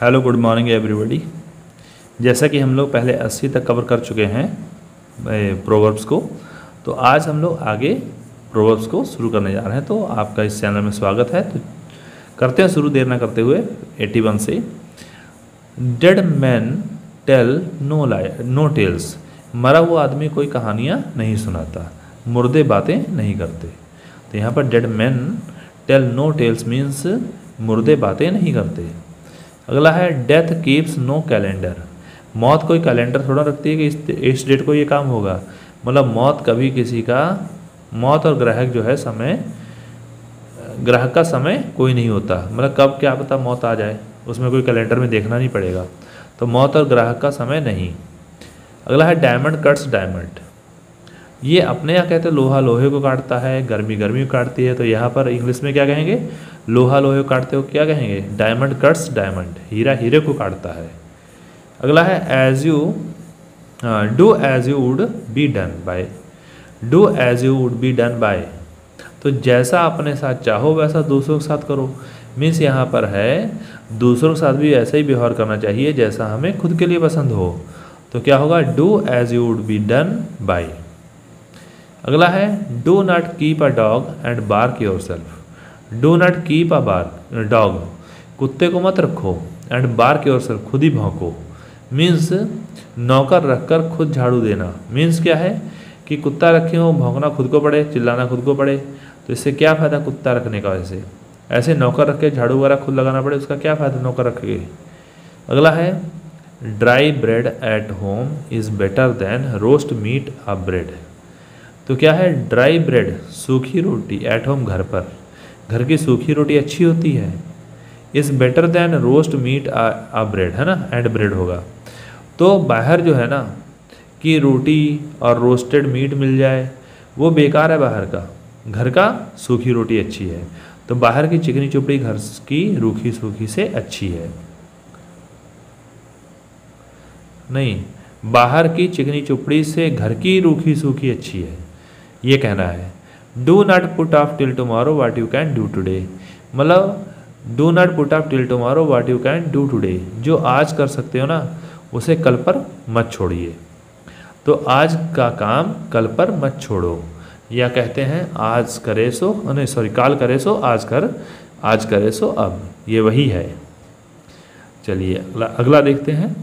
Hello good morning everybody. जैसा कि हम लोग पहले 80 तक कवर कर चुके हैं प्रोवर्ब्स को, तो आज हम लोग आगे प्रोवर्ब्स को शुरू करने जा रहे हैं। तो आपका इस चैनल में स्वागत है। तो करते हैं शुरू, देर ना करते हुए 81 से। Dead man tell no tales. मरा हुआ आदमी कोई कहानियाँ नहीं सुनाता, मुर्दे बातें नहीं करते। तो यहाँ पर dead man tell no tales means मुर्दे बातें नहीं करते। अगला है डेथ कीप्स नो कैलेंडर। मौत कोई कैलेंडर थोड़ा रखती है कि इस डेट को ये काम होगा। मतलब मौत कभी किसी का, मौत और ग्राहक जो है समय, ग्राहक का समय कोई नहीं होता। मतलब कब क्या पता मौत आ जाए, उसमें कोई कैलेंडर में देखना नहीं पड़ेगा। तो मौत और ग्राहक का समय नहीं। अगला है डायमंड कट्स डायमंड। ये अपने यहाँ कहते हैं लोहा लोहे को काटता है, गर्मी गर्मी को काटती है। तो यहाँ पर इंग्लिश में क्या कहेंगे? लोहा लोहे को काटते हो क्या कहेंगे? Diamond cuts diamond. हीरा हीरे को काटता है। अगला है as you do as you would be done by. Do as you would be done by. तो जैसा अपने साथ चाहो वैसा दूसरों के साथ करो। मीन्स यहाँ पर है दूसरों के साथ भी ऐसा ही व्यवहार करना चाहिए जैसा हमें खुद के लिए पसंद हो। तो क्या होगा? Do as you would be done by. अगला है do not keep a dog and bark yourself. Do not keep a dog. कुत्ते को मत रखो, एंड बार्क योर सेल्फ, खुद ही भौंको। मीन्स नौकर रखकर खुद झाड़ू देना। मीन्स क्या है कि कुत्ता रखे हो, भौंकना खुद को पड़े, चिल्लाना खुद को पड़े। तो इससे क्या फ़ायदा कुत्ता रखने का? वैसे ऐसे नौकर रख के झाड़ू वगैरह खुद लगाना पड़े, उसका क्या फ़ायदा नौकर रख के? अगला है dry bread at home is better than roast meat abroad. तो क्या है? ड्राई ब्रेड, सूखी रोटी, एट होम, घर पर, घर की सूखी रोटी अच्छी होती है। Is better than roast meat abroad, है ना, एंड ब्रेड होगा। तो बाहर जो है ना कि रोटी और रोस्टेड मीट मिल जाए वो बेकार है बाहर का, घर का सूखी रोटी अच्छी है। तो बाहर की चिकनी चुपड़ी घर की रूखी सूखी से अच्छी है। नहीं, बाहर की चिकनी चुपड़ी से घर की रूखी सूखी अच्छी है, ये कहना है। Do not put off till tomorrow what you can do today. मतलब do not put off till tomorrow what you can do today. जो आज कर सकते हो ना उसे कल पर मत छोड़िए। तो आज का काम कल पर मत छोड़ो, या कहते हैं आज करे सो, नहीं सॉरी, काल करे सो आज कर, आज करे सो अब। ये वही है। चलिए अगला देखते हैं।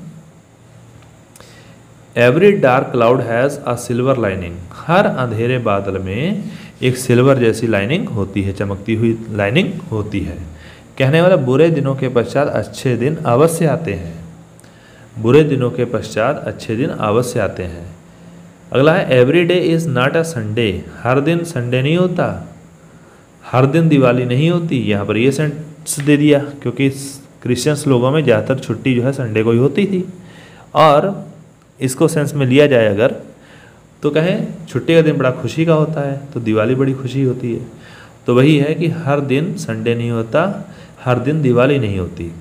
Every dark cloud has a silver lining. हर अंधेरे बादल में एक सिल्वर जैसी लाइनिंग होती है, चमकती हुई लाइनिंग होती है। कहने वाला बुरे दिनों के पश्चात अच्छे दिन अवश्य आते हैं। बुरे दिनों के पश्चात अच्छे दिन अवश्य आते हैं। अगला है every day is not a Sunday. हर दिन संडे नहीं होता, हर दिन दिवाली नहीं होती। यहाँ पर ये सेंटेंस दे दिया क्योंकि क्रिश्चियंस लोगों में ज़्यादातर छुट्टी जो है संडे को ही होती थी। और इसको सेंस में लिया जाए अगर तो कहें छुट्टी का दिन बड़ा खुशी का होता है, तो दिवाली बड़ी खुशी होती है। तो वही है कि हर दिन संडे नहीं होता, हर दिन दिवाली नहीं होती।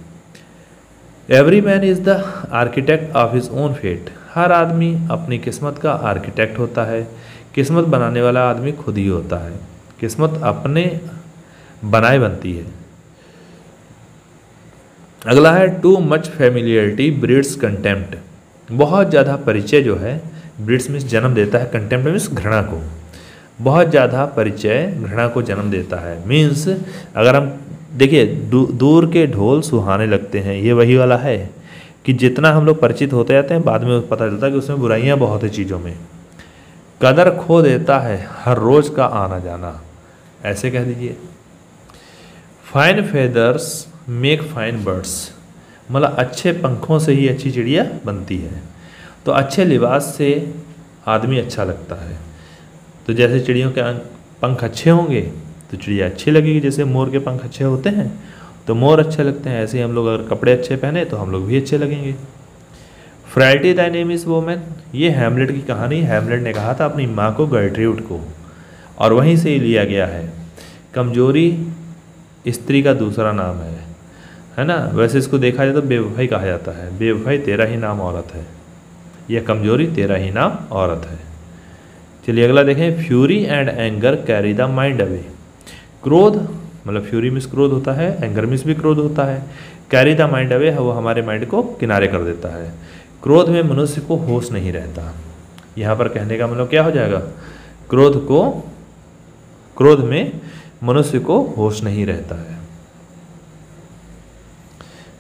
Every man is the architect of his own fate. हर आदमी अपनी किस्मत का आर्किटेक्ट होता है। किस्मत बनाने वाला आदमी खुद ही होता है। किस्मत अपने बनाए बनती है। अगला है too much familiarity breeds contempt. बहुत ज़्यादा परिचय जो है, ब्रीड्स मीन्स जन्म देता है, कंटेम्प्ट मीन्स घृणा को। बहुत ज़्यादा परिचय घृणा को जन्म देता है। मीन्स अगर हम देखिए दूर के ढोल सुहाने लगते हैं, ये वही वाला है कि जितना हम लोग परिचित होते जाते हैं बाद में पता चलता है कि उसमें बुराइयां बहुत है चीज़ों में। कदर खो देता है हर रोज़ का आना जाना, ऐसे कह दीजिए। Fine feathers make fine birds. मतलब अच्छे पंखों से ही अच्छी चिड़िया बनती है। तो अच्छे लिबास से आदमी अच्छा लगता है। तो जैसे चिड़ियों के पंख अच्छे होंगे तो चिड़िया अच्छी लगेगी। जैसे मोर के पंख अच्छे होते हैं तो मोर अच्छे लगते हैं, ऐसे ही हम लोग अगर कपड़े अच्छे पहने तो हम लोग भी अच्छे लगेंगे। फ्राइटी दाई नेम इज़ वोमेन। ये हैमलेट की कहानी, हैमलेट ने कहा था अपनी माँ को गर्ट्रूड को, और वहीं से ही लिया गया है। कमजोरी स्त्री का दूसरा नाम है ना। वैसे इसको देखा जाए तो बेवफाई कहा जाता है। बेवफाई तेरा ही नाम औरत है, यह कमजोरी तेरा ही नाम औरत है। चलिए अगला देखें। Fury and anger carry the mind away. क्रोध मतलब फ्यूरी मीन्स क्रोध होता है, एंगर मीन्स भी क्रोध होता है। कैरी द माइंड अवे है, वो हमारे माइंड को किनारे कर देता है। क्रोध में मनुष्य को होश नहीं रहता। यहाँ पर कहने का मतलब क्या हो जाएगा, क्रोध में मनुष्य को होश नहीं रहता है।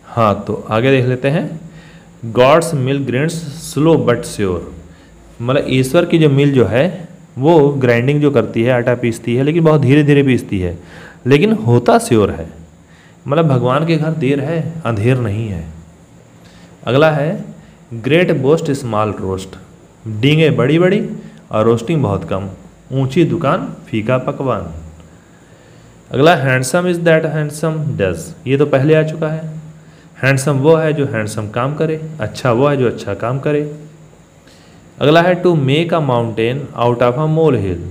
हाँ, तो आगे देख लेते हैं। God's mill grinds slow but sure, मतलब ईश्वर की जो मिल जो है वो ग्राइंडिंग जो करती है, आटा पीसती है, लेकिन बहुत धीरे धीरे पीसती है, लेकिन होता श्योर है। मतलब भगवान के घर देर है, अंधेर नहीं है। अगला है ग्रेट बोस्ट स्मॉल रोस्ट, डींगे बड़ी बड़ी और रोस्टिंग बहुत कम, ऊंची दुकान फीका पकवान। अगला handsome is that handsome does, ये तो पहले आ चुका है। हैंडसम वो है जो हैंडसम काम करे, अच्छा वो है जो अच्छा काम करे। अगला है to make a mountain out of a molehill,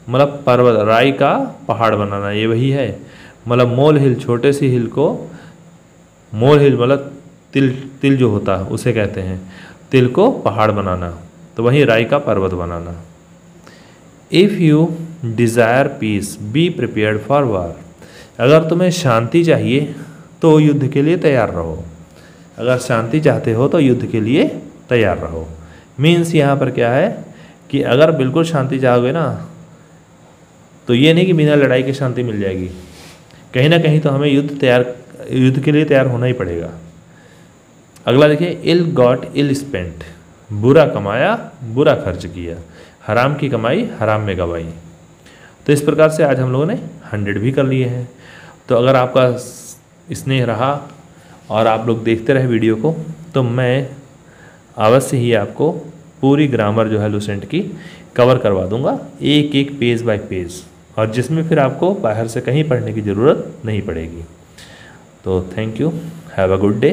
मतलब पर्वत राई का पहाड़ बनाना, ये वही है। मतलब मोल हिल छोटे सी हिल को, मोल हिल मतलब तिल जो होता है उसे कहते हैं, तिल को पहाड़ बनाना, तो वही राई का पर्वत बनाना। If you desire peace be prepared for war, अगर तुम्हें शांति चाहिए तो युद्ध के लिए तैयार रहो। अगर शांति चाहते हो तो युद्ध के लिए तैयार रहो। मीन्स यहाँ पर क्या है कि अगर बिल्कुल शांति चाहोगे ना, तो ये नहीं कि बिना लड़ाई के शांति मिल जाएगी, कहीं ना कहीं तो हमें युद्ध के लिए तैयार होना ही पड़ेगा। अगला देखिए, इल गॉट इल स्पेंट, बुरा कमाया बुरा खर्च किया, हराम की कमाई हराम में गवाई। तो इस प्रकार से आज हम लोगों ने 100 भी कर लिए हैं। तो अगर आपका स्नेह रहा और आप लोग देखते रहे वीडियो को, तो मैं अवश्य ही आपको पूरी ग्रामर जो है लुसेंट की कवर करवा दूंगा, एक एक पेज बाय पेज, और जिसमें फिर आपको बाहर से कहीं पढ़ने की ज़रूरत नहीं पड़ेगी। तो thank you, have a good day.